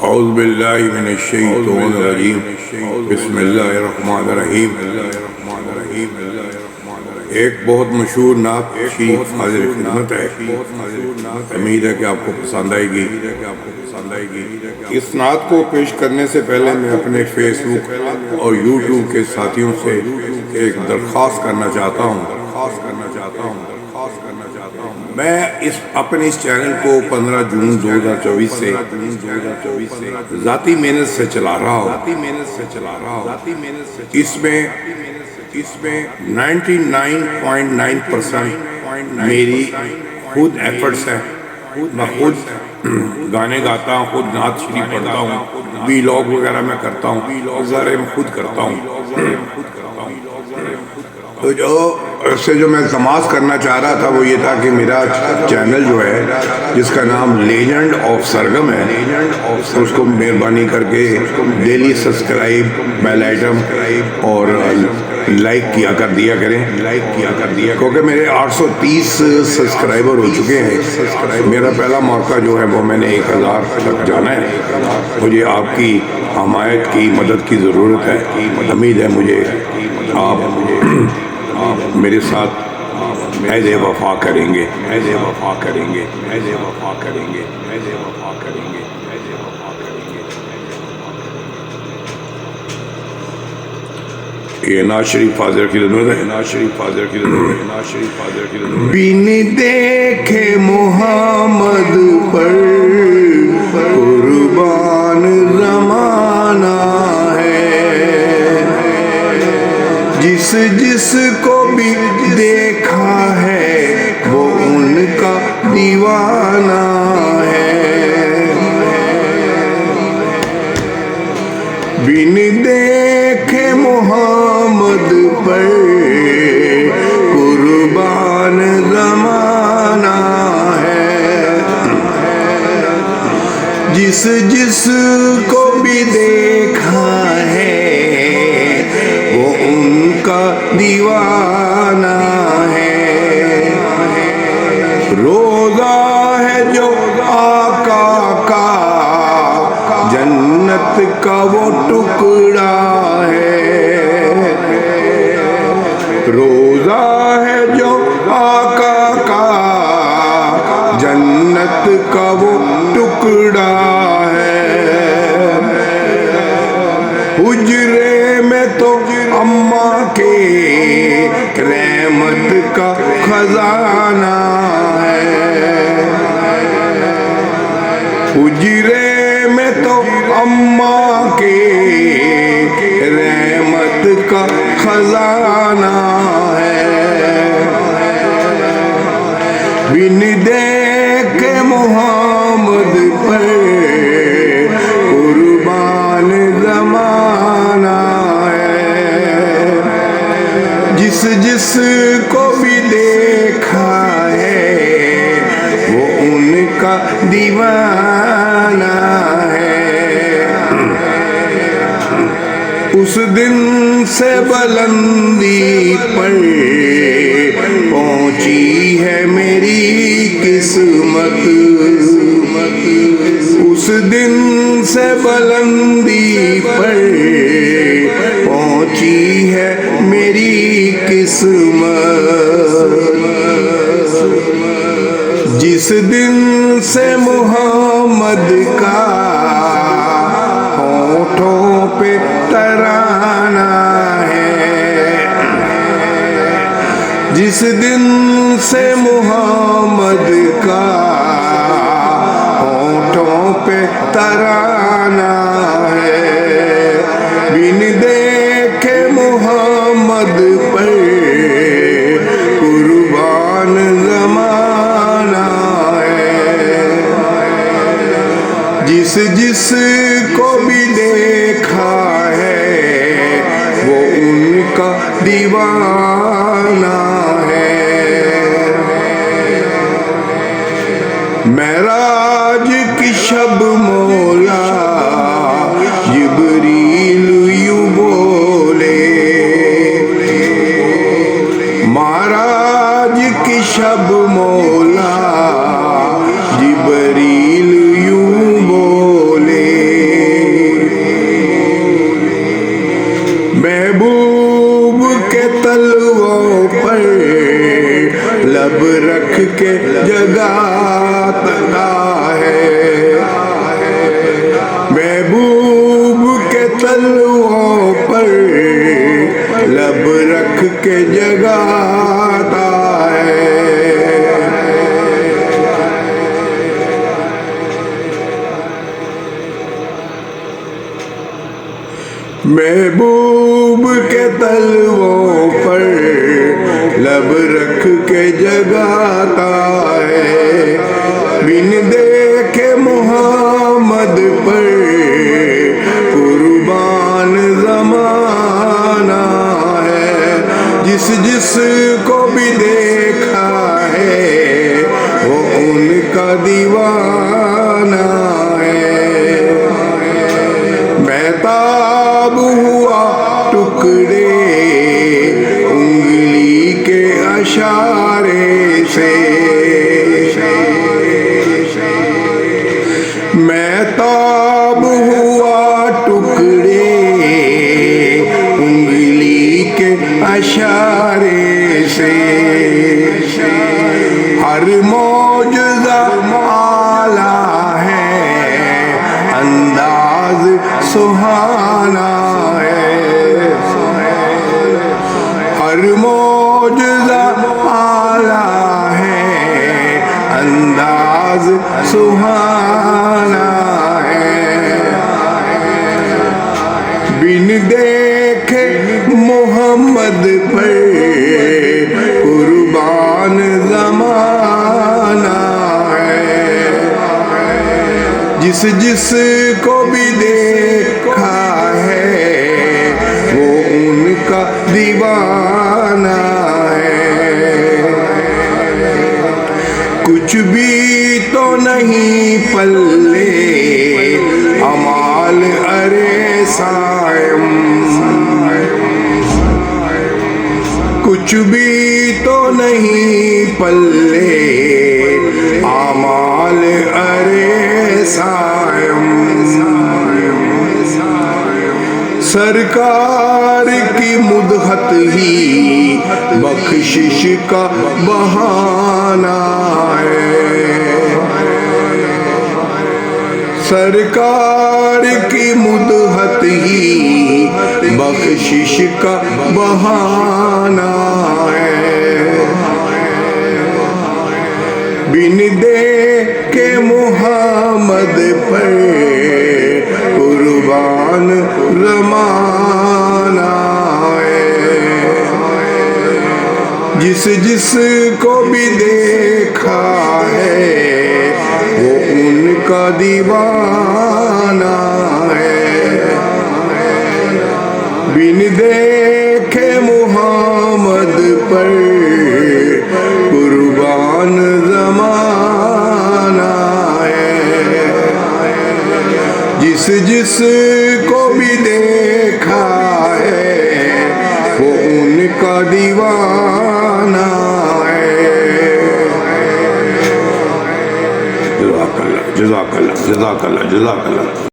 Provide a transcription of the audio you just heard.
اعوذ باللہ من الشیطان الرجیم بسم اللہ الرحمن الرحیم۔ ایک بہت مشہور نعت شریف حاضر خدمت ہے، امید ہے کہ آپ کو پسند آئے گی۔ اس نعت کو پیش کرنے سے پہلے میں اپنے فیس بک اور یوٹیوب کے ساتھیوں سے ایک درخواست کرنا چاہتا ہوں۔ میں اپنے اس چینل کو 15 جون 2024 سے ذاتی محنت سے چلا رہا ہوں۔ اس میں 99.9% میری خود ایفرٹس ہیں۔ میں خود گانے گاتا ہوں، خود نعت شریف پڑھتا ہوں، ویلاگ وغیرہ میں کرتا ہوں، ظاہر میں خود کرتا ہوں۔ تو جو میں تماس کرنا چاہ رہا تھا وہ یہ تھا کہ میرا چینل جو ہے جس کا نام لیجنڈ آف سرگم ہے، اس کو مہربانی کر کے ڈیلی سبسکرائب، بیل آئٹم اور لائک کیا کریں کیونکہ میرے 830 سبسکرائبر ہو چکے ہیں۔ میرا پہلا موقع جو ہے وہ میں نے 1000 تک جانا ہے۔ مجھے آپ کی حمایت کی، مدد کی ضرورت ہے۔ امید ہے مجھے آپ میرے ساتھ عہد وفا کریں گے۔ یہ نعت شریف حاضر کی خدمت ہے۔ بن دیکھے محمد پر قربان زمانہ ہے، جس کو بھی دیکھا ہے وہ ان کا دیوانہ ہے۔ بن دیکھے محمد پر قربان زمانہ ہے، جس کو بھی دیکھا ہے وہ ان کا دیوانہ ہے۔ روزہ ہے جو آقا کا، جنت کا وہ ٹکڑا ہے۔ روزہ ہے جو آقا کا، جنت کا وہ ٹکڑا ہے۔ حجرے میں تو اماں کے رحمت کا خزانہ ہے۔ حجرے میں تو اماں کے رحمت کا خزانہ ہے۔ بن دیکھے محمد پر قربان زمانہ ہے، جس کو بھی دیکھا ہے وہ ان کا دیوانہ ہے۔ اس دن سے بلندی پر پہنچی ہے میری قسمت، اس دن سے بلندی پر پہنچی ہے میری قسمت، جس دن سے محمد کا ہونٹوں پہ ترانہ ہے، جس دن سے محمد کا ہونٹوں پہ ترانہ ہے۔ بن دیکھے محمد پر قربان زمانہ ہے، جس کو بھی دیکھا ہے وہ ان کا دیوانہ ہے۔ معراج کی شب مولا جبریل یوں بولے، معراج کی شب مولا جبریل یوں بولے، محبوب کے تلووں پر لب رکھ کے جگاتا ہے، بن دیکھے محمد پر قربان زمانہ ہے، جس جس کو بھی دیکھا ہے وہ ان کا دیوانہ ہے۔ مہتاب ہوا ٹکڑے انگلی کے اشارے سے، مہتاب ہوا ٹکڑے انگلی کے اشارے سے، ہر معجزہ اعلیٰ ہے، انداز سہانا ہے، ہر معجزہ اعلیٰ ہے، انداز سہانا ہے، بن دیکھے محمد پر قربان زمانہ ہے، جس جس کو بھی دیکھا ہے وہ ان کا دیوانہ ہے۔ کچھ بھی تو نہیں پلے امال ارے سائم، کچھ بھی تو نہیں پلے اعمال ارے سائم، سرکار کی مدحت ہی بخشش کا بہانہ ہے، سرکار کی مدحت ہی بخشش کا بہانہ ہے، بن دیکھے محمد پر قربان زمانہ ہے، جس جس کو بھی دیکھا ہے وہ ان کا دیوانہ ہے، بن دیکھے محمد پر قربان زمانہ ہے، جس جس کو بھی دیکھا ہے وہ ان کا دیوانہ ہے۔ جزاک اللہ جزاک اللہ جزاک اللہ جزاک اللہ۔